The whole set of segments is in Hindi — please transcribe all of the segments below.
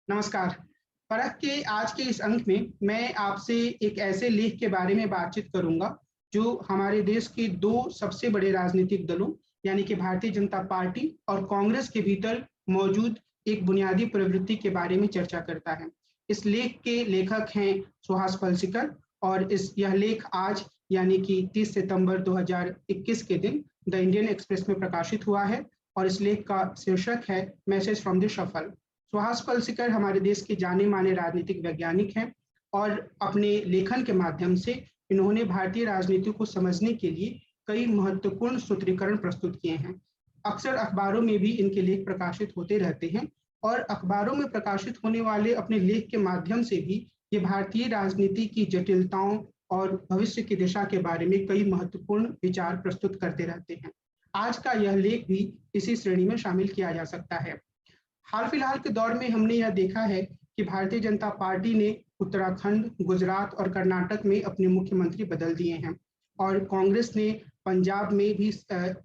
नमस्कार। परख के आज के इस अंक में मैं आपसे एक ऐसे लेख के बारे में बातचीत करूँगा, जो हमारे देश के 2 सबसे बड़े राजनीतिक दलों, यानी कि भारतीय जनता पार्टी और कांग्रेस के भीतर मौजूद एक बुनियादी प्रवृत्ति के बारे में चर्चा करता है। इस लेख के लेखक हैं सुहास पलसीकर और यह लेख आज यानी कि 30 सितंबर 2021 के दिन द इंडियन एक्सप्रेस में प्रकाशित हुआ है और इस लेख का शीर्षक है message from the shuffle. Suhas Palshikar हमारे देश के जाने-माने राजनीतिक वैज्ञानिक हैं और अपने लेखन के माध्यम से इन्होंने भारतीय राजनीति को समझने के लिए कई महत्वपूर्ण सूत्रीकरण प्रस्तुत किए हैं। अक्सर अखबारों में भी इनके लेख प्रकाशित होते रहते हैं और अखबारों में प्रकाशित होने वाले अपने लेख के माध्यम से भी ये भारतीय राजनीति की जटिलताओं और भविष्य की दिशा के बारे में कई महत्वपूर्ण विचार प्रस्तुत करते रहते हैं। आज का यह लेख भी इसी श्रेणी में शामिल किया जा सकता है। हाल फिलहाल के दौर में हमने यह देखा है कि भारतीय जनता पार्टी ने उत्तराखंड, गुजरात और कर्नाटक में अपने मुख्यमंत्री बदल दिए हैं और कांग्रेस ने पंजाब में भी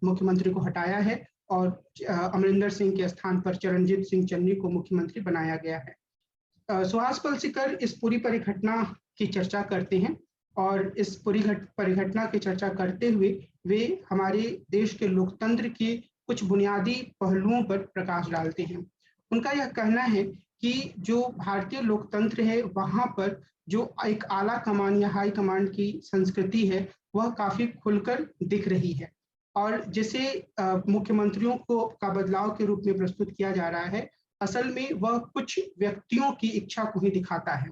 मुख्यमंत्री को हटाया है और अमरिंदर सिंह के स्थान पर चरणजीत सिंह चन्नी को मुख्यमंत्री बनाया गया है। सुहास पलसीकर इस पूरी परिघटना की चर्चा करते हैं और इस पूरी परिघटना की चर्चा करते हुए वे हमारे देश के लोकतंत्र के कुछ बुनियादी पहलुओं पर प्रकाश डालते हैं। उनका यह कहना है कि जो भारतीय लोकतंत्र है वहाँ पर जो एक आला कमान या हाई कमांड की संस्कृति है वह काफी खुलकर दिख रही है और जिसे मुख्यमंत्रियों का बदलाव के रूप में प्रस्तुत किया जा रहा है, असल में वह कुछ व्यक्तियों की इच्छा को ही दिखाता है।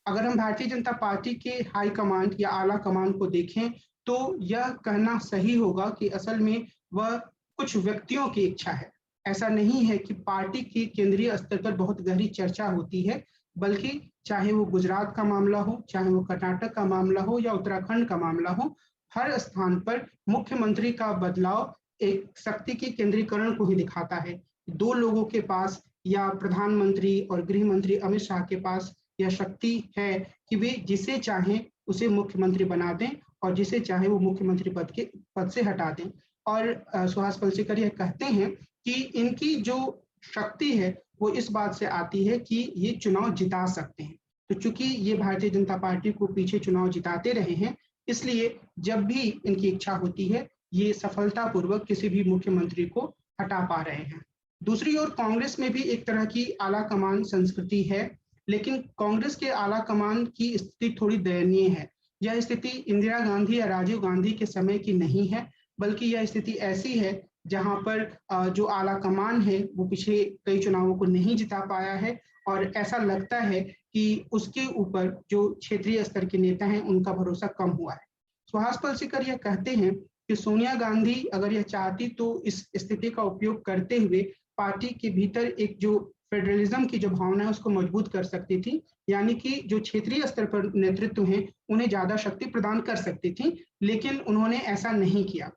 अगर हम भारतीय जनता पार्टी के हाई कमांड या आला कमांड को देखें तो यह कहना सही होगा कि असल में वह कुछ व्यक्तियों की इच्छा है। ऐसा नहीं है कि पार्टी की केंद्रीय स्तर पर बहुत गहरी चर्चा होती है, बल्कि चाहे वो गुजरात का मामला हो, चाहे वो कर्नाटक का मामला हो या उत्तराखंड का मामला हो, हर स्थान पर मुख्यमंत्री का बदलाव एक शक्ति के केंद्रीकरण को ही दिखाता है। 2 लोगों के पास या प्रधानमंत्री और गृह मंत्री अमित शाह के पास यह शक्ति है कि वे जिसे चाहें उसे मुख्यमंत्री बना दें और जिसे चाहे वो मुख्यमंत्री पद से हटा दें। और सुहास पलसीकर यह कहते हैं कि इनकी जो शक्ति है वो इस बात से आती है कि ये चुनाव जिता सकते हैं। तो चूंकि ये भारतीय जनता पार्टी को पीछे चुनाव जिताते रहे हैं, इसलिए जब भी इनकी इच्छा होती है ये सफलतापूर्वक किसी भी मुख्यमंत्री को हटा पा रहे हैं। दूसरी ओर कांग्रेस में भी एक तरह की आला कमान संस्कृति है, लेकिन कांग्रेस के आला कमान की स्थिति थोड़ी दयनीय है। यह स्थिति इंदिरा गांधी या राजीव गांधी के समय की नहीं है, बल्कि यह स्थिति ऐसी है जहां पर जो आला कमान है वो पिछले कई चुनावों को नहीं जिता पाया है और ऐसा लगता है कि उसके ऊपर जो क्षेत्रीय स्तर के नेता हैं उनका भरोसा कम हुआ है। सुहास पलसीकर यह कहते हैं कि सोनिया गांधी अगर यह चाहती तो इस स्थिति का उपयोग करते हुए पार्टी के भीतर एक जो फेडरलिज्म की जो भावना है उसको मजबूत कर सकती थी, यानी कि जो क्षेत्रीय स्तर पर नेतृत्व हैं उन्हें ज्यादा शक्ति प्रदान कर सकती थी, लेकिन उन्होंने ऐसा नहीं किया।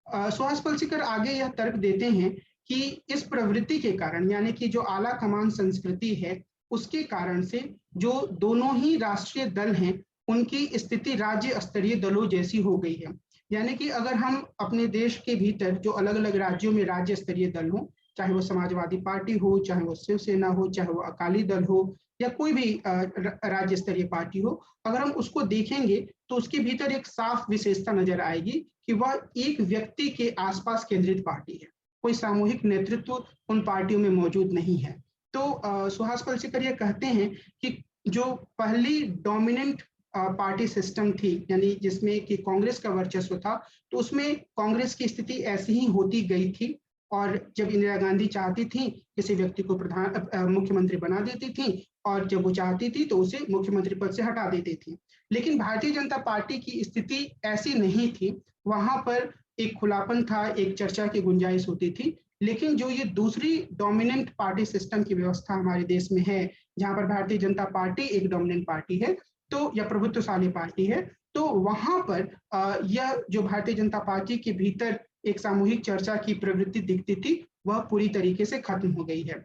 सुहास पलसीकर आगे यह तर्क देते हैं कि इस प्रवृत्ति के कारण, यानी कि जो आला कमान संस्कृति है उसके कारण से जो दोनों ही राष्ट्रीय दल हैं उनकी स्थिति राज्य स्तरीय दलों जैसी हो गई है। यानी कि अगर हम अपने देश के भीतर जो अलग अलग राज्यों में राज्य स्तरीय दल हो, चाहे वो समाजवादी पार्टी हो, चाहे वो शिवसेना हो, चाहे वो अकाली दल हो या कोई भी राज्य स्तरीय पार्टी हो, अगर हम उसको देखेंगे तो उसके भीतर एक साफ विशेषता नजर आएगी कि वह एक व्यक्ति के आसपास केंद्रित पार्टी है। कोई सामूहिक नेतृत्व उन पार्टियों में मौजूद नहीं है। तो सुहास पलसीकर ये कहते हैं कि जो पहली डोमिनेंट पार्टी सिस्टम थी, यानी जिसमें कि कांग्रेस का वर्चस्व था, तो उसमें कांग्रेस की स्थिति ऐसी ही होती गई थी और जब इंदिरा गांधी चाहती थी किसी व्यक्ति को मुख्यमंत्री बना देती थी और जब वो चाहती थी तो उसे मुख्यमंत्री पद से हटा देती थी। लेकिन भारतीय जनता पार्टी की स्थिति ऐसी नहीं थी, वहां पर एक खुलापन था, एक चर्चा की गुंजाइश होती थी। लेकिन जो ये दूसरी डोमिनेंट पार्टी सिस्टम की व्यवस्था हमारे देश में है, जहां पर भारतीय जनता पार्टी एक डोमिनेंट पार्टी है तो या प्रभुत्वशाली पार्टी है, तो वहां पर यह जो भारतीय जनता पार्टी के भीतर एक सामूहिक चर्चा की प्रवृत्ति दिखती थी वह पूरी तरीके से खत्म हो गई है।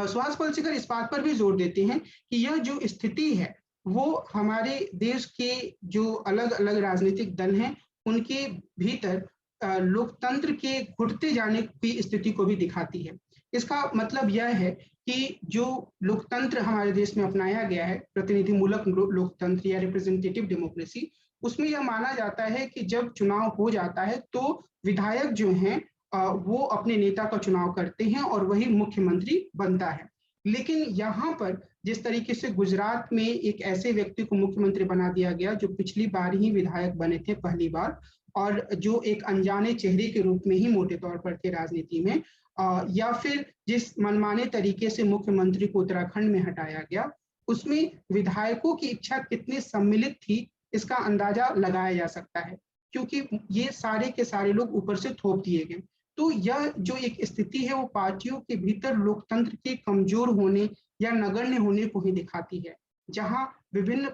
सुहास पलसीकर इस बात पर भी जोर देते हैं कि यह जो स्थिति है वो हमारे देश के जो अलग अलग राजनीतिक दल हैं उनके भीतर लोकतंत्र के घुटते जाने की स्थिति को भी दिखाती है। इसका मतलब यह है कि जो लोकतंत्र हमारे देश में अपनाया गया है, प्रतिनिधिमूलक लोकतंत्र या रिप्रेजेंटेटिव डेमोक्रेसी, उसमें यह माना जाता है कि जब चुनाव हो जाता है तो विधायक जो हैं वो अपने नेता का चुनाव करते हैं और वही मुख्यमंत्री बनता है। लेकिन यहाँ पर जिस तरीके से गुजरात में एक ऐसे व्यक्ति को मुख्यमंत्री बना दिया गया जो पिछली बार ही विधायक बने थे, पहली बार, और जो एक अनजाने चेहरे के रूप में ही मोटे तौर पर थे राजनीति में, या फिर जिस मनमाने तरीके से मुख्यमंत्री को उत्तराखंड में हटाया गया, उसमें विधायकों की इच्छा कितनी सम्मिलित थी, इसका अंदाजा लगाया जा सकता है, क्योंकि ये सारे के सारे लोग ऊपर से थोप दिए गए। तो यह जो एक स्थिति है वो पार्टियों के भीतर लोकतंत्र के कमजोर होने या नगण्य होने को ही दिखाती है, जहां विभिन्न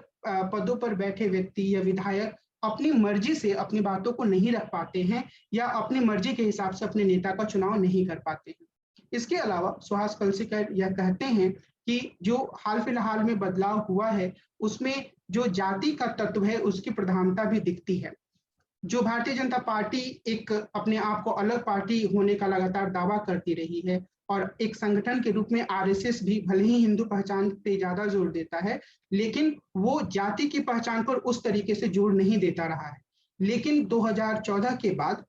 पदों पर बैठे व्यक्ति या विधायक अपनी मर्जी से अपनी बातों को नहीं रख पाते हैं या अपनी मर्जी के हिसाब से अपने नेता का चुनाव नहीं कर पाते हैं। इसके अलावा सुहास कलसीकर यह कहते हैं कि जो हाल फिलहाल में बदलाव हुआ है उसमें जो जाति का तत्व है उसकी प्रधानता भी दिखती है। जो भारतीय जनता पार्टी एक अपने आप को अलग पार्टी होने का लगातार दावा करती रही है और एक संगठन के रूप में आरएसएस भी भले ही हिंदू पहचान पे ज्यादा जोर देता है, लेकिन वो जाति की पहचान पर उस तरीके से जोर नहीं देता रहा है। लेकिन 2014 के बाद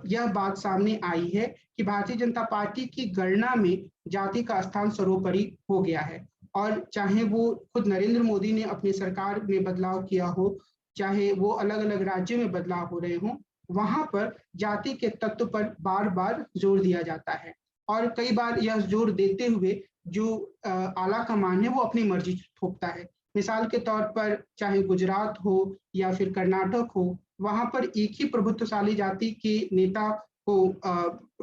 यह बात सामने आई है कि भारतीय जनता पार्टी की गणना में जाति का स्थान सर्वोपरि हो गया है, और चाहे वो खुद नरेंद्र मोदी ने अपनी सरकार में बदलाव किया हो, चाहे वो अलग अलग राज्यों में बदलाव हो रहे हों, वहां पर जाति के तत्व पर बार बार जोर दिया जाता है। और कई बार यह जोर देते हुए जो आला कमान है वो अपनी मर्जी थोपता है। मिसाल के तौर पर चाहे गुजरात हो या फिर कर्नाटक हो, वहां पर एक ही प्रभुत्वशाली जाति के नेता को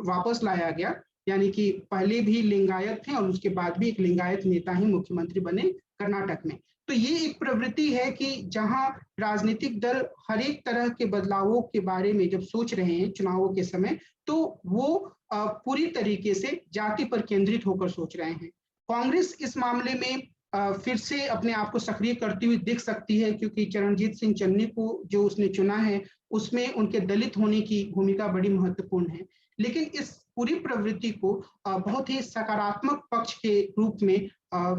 वापस लाया गया, यानी कि पहले भी लिंगायत थे और उसके बाद भी एक लिंगायत नेता ही मुख्यमंत्री बने कर्नाटक में। तो ये एक प्रवृत्ति है कि जहां राजनीतिक दल हर एक तरह के बदलावों के बारे में जब सोच रहे हैं चुनावों के समय, तो वो पूरी तरीके से जाति पर केंद्रित होकर सोच रहे हैं। कांग्रेस इस मामले में फिर से अपने आप को सक्रिय करती हुई दिख सकती है, क्योंकि चरणजीत सिंह चन्नी को जो उसने चुना है उसमें उनके दलित होने की भूमिका बड़ी महत्वपूर्ण है। लेकिन इस पूरी प्रवृत्ति को बहुत ही सकारात्मक पक्ष के रूप में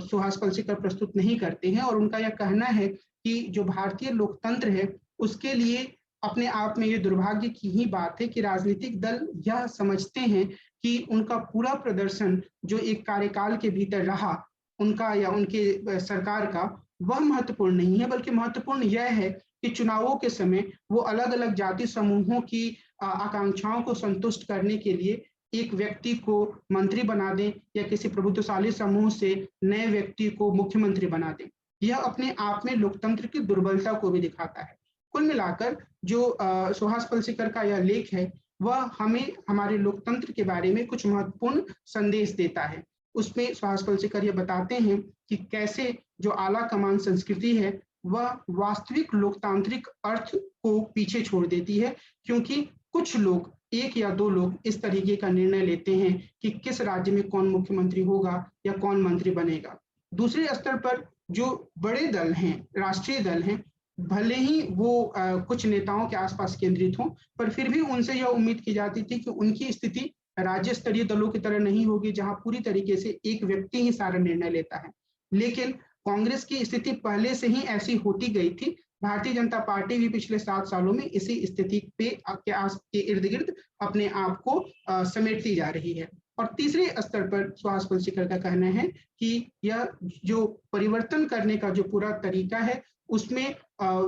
सुहास कलसीकर प्रस्तुत नहीं करते हैं, और उनका यह कहना है कि जो भारतीय लोकतंत्र है उसके लिए अपने आप में ये दुर्भाग्य की ही बात है कि राजनीतिक दल यह समझते हैं कि उनका पूरा प्रदर्शन जो एक कार्यकाल के भीतर रहा उनका या उनके सरकार का, वह महत्वपूर्ण नहीं है, बल्कि महत्वपूर्ण यह है कि चुनावों के समय वो अलग अलग जाति समूहों की आकांक्षाओं को संतुष्ट करने के लिए एक व्यक्ति को मंत्री बना दें या किसी प्रभुत्वशाली समूह से नए व्यक्ति को मुख्यमंत्री बना दें। यह अपने आप में लोकतंत्र की दुर्बलता को भी दिखाता है। कुल मिलाकर जो सुहास कलसीकर का यह लेख है वह हमें हमारे लोकतंत्र के बारे में कुछ महत्वपूर्ण संदेश देता है। उसमें सुहास कलसीकर यह बताते हैं कि कैसे जो आला कमान संस्कृति है वह वास्तविक लोकतांत्रिक अर्थ को पीछे छोड़ देती है, क्योंकि कुछ लोग, एक या दो लोग इस तरीके का निर्णय लेते हैं कि किस राज्य में कौन मुख्यमंत्री होगा या कौन मंत्री बनेगा। दूसरे स्तर पर जो बड़े दल हैं, राष्ट्रीय दल हैं, भले ही वो कुछ नेताओं के आसपास केंद्रित हों, पर फिर भी उनसे यह उम्मीद की जाती थी कि उनकी स्थिति राज्य स्तरीय दलों की तरह नहीं होगी जहां पूरी तरीके से एक व्यक्ति ही सारा निर्णय लेता है। लेकिन कांग्रेस की स्थिति पहले से ही ऐसी होती गई थी। भारतीय जनता पार्टी भी पिछले 7 सालों में इसी स्थिति पे के इर्द गिर्द अपने आप को समेटती जा रही है। और तीसरे स्तर पर सुहास कलसीकर का कहना है कि यह जो परिवर्तन करने का जो पूरा तरीका है उसमें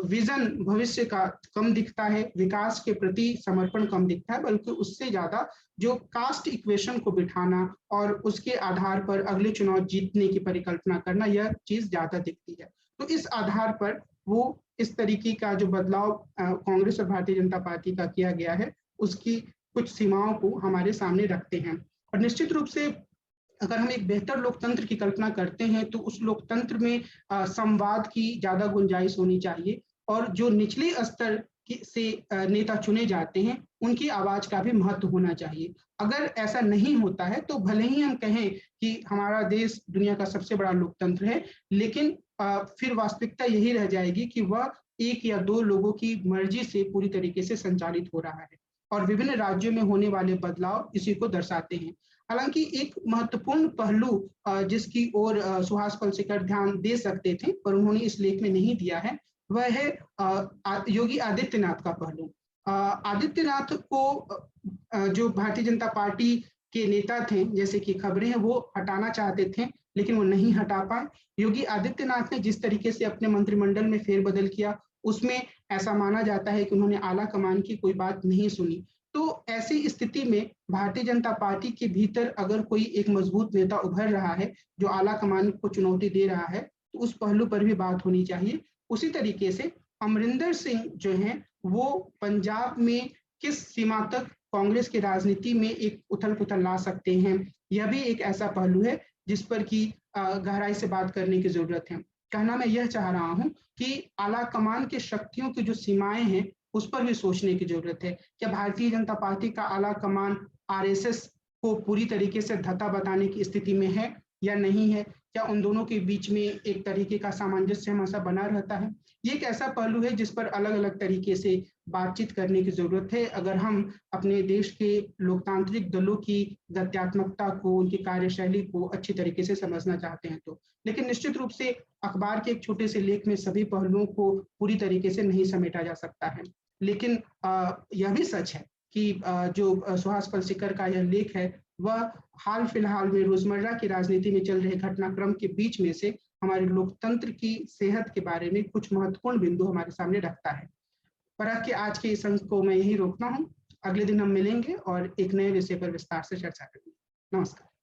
विजन भविष्य का कम दिखता है, विकास के प्रति समर्पण कम दिखता है, बल्कि उससे ज्यादा जो कास्ट इक्वेशन को बिठाना और उसके आधार पर अगले चुनाव जीतने की परिकल्पना करना, यह चीज ज्यादा दिखती है। तो इस आधार पर वो इस तरीके का जो बदलाव कांग्रेस और भारतीय जनता पार्टी का किया गया है उसकी कुछ सीमाओं को हमारे सामने रखते हैं। और निश्चित रूप से अगर हम एक बेहतर लोकतंत्र की कल्पना करते हैं तो उस लोकतंत्र में संवाद की ज्यादा गुंजाइश होनी चाहिए, और जो निचले स्तर से नेता चुने जाते हैं उनकी आवाज का भी महत्व होना चाहिए। अगर ऐसा नहीं होता है तो भले ही हम कहें कि हमारा देश दुनिया का सबसे बड़ा लोकतंत्र है, लेकिन फिर वास्तविकता यही रह जाएगी कि वह एक या दो लोगों की मर्जी से पूरी तरीके से संचालित हो रहा है। और विभिन्न राज्यों में होने वाले बदलाव इसी को दर्शाते हैं। हालांकि एक महत्वपूर्ण पहलू जिसकी ओर सुहास पलसेकर ध्यान दे सकते थे पर उन्होंने इस लेख में नहीं दिया है, वह है योगी आदित्यनाथ का पहलू। आदित्यनाथ को जो भारतीय जनता पार्टी के नेता थे, जैसे कि खबरें हैं, वो हटाना चाहते थे लेकिन वो नहीं हटा पाए। योगी आदित्यनाथ ने जिस तरीके से अपने मंत्रिमंडल में फेरबदल किया, उसमें ऐसा माना जाता है कि उन्होंने आला कमान की कोई बात नहीं सुनी। तो ऐसी स्थिति में भारतीय जनता पार्टी के भीतर अगर कोई एक मजबूत नेता उभर रहा है जो आला कमान को चुनौती दे रहा है, तो उस पहलू पर भी बात होनी चाहिए। उसी तरीके से अमरिंदर सिंह जो हैं वो पंजाब में किस सीमा तक कांग्रेस की राजनीति में एक उथल पुथल ला सकते हैं, यह भी एक ऐसा पहलू है जिस पर की गहराई से बात करने की जरूरत है। कहना मैं यह चाह रहा हूं कि आला कमान की शक्तियों की जो सीमाएं हैं उस पर भी सोचने की जरूरत है। क्या भारतीय जनता पार्टी का आला कमान आरएसएस को पूरी तरीके से धता बताने की स्थिति में है या नहीं है? क्या उन दोनों के बीच में एक तरीके का सामंजस्य हमेशा बना रहता है? ये एक ऐसा पहलू है जिस पर अलग अलग तरीके से बातचीत करने की जरूरत है अगर हम अपने देश के लोकतांत्रिक दलों की गत्यात्मकता को, उनकी कार्यशैली को अच्छी तरीके से समझना चाहते हैं तो। लेकिन निश्चित रूप से अखबार के एक छोटे से लेख में सभी पहलुओं को पूरी तरीके से नहीं समेटा जा सकता है। लेकिन यह भी सच है कि जो सुहास पलसेकर का यह लेख है वह हाल फिलहाल में रोजमर्रा की राजनीति में चल रहे घटनाक्रम के बीच में से हमारे लोकतंत्र की सेहत के बारे में कुछ महत्वपूर्ण बिंदु हमारे सामने रखता है। परख के आज के इस अंक को मैं यही रोकता हूँ। अगले दिन हम मिलेंगे और एक नए विषय पर विस्तार से चर्चा करेंगे। नमस्कार।